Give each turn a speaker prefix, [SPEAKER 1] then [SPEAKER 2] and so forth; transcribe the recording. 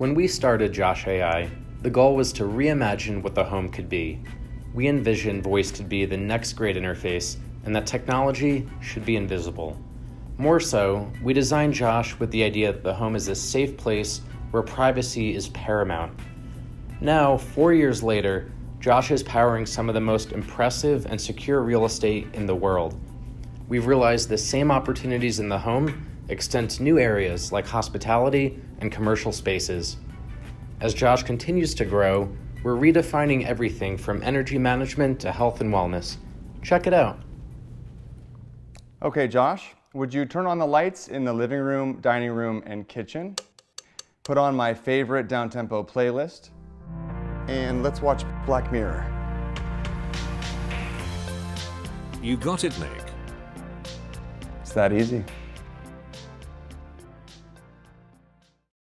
[SPEAKER 1] When we started Josh AI, the goal was to reimagine what the home could be. We envisioned voice could be the next great interface and that technology should be invisible. More so, we designed Josh with the idea that the home is a safe place where privacy is paramount. Now, 4 years later, Josh is powering some of the most impressive and secure real estate in the world. We've realized the same opportunities in the home extend to new areas like hospitality and commercial spaces. As Josh continues to grow, we're redefining everything from energy management to health and wellness. Check it out.
[SPEAKER 2] Okay, Josh, would you turn on the lights in the living room, dining room, and kitchen? Put on my favorite downtempo playlist, and let's watch Black Mirror.
[SPEAKER 3] You got it, Nick.
[SPEAKER 2] It's that easy.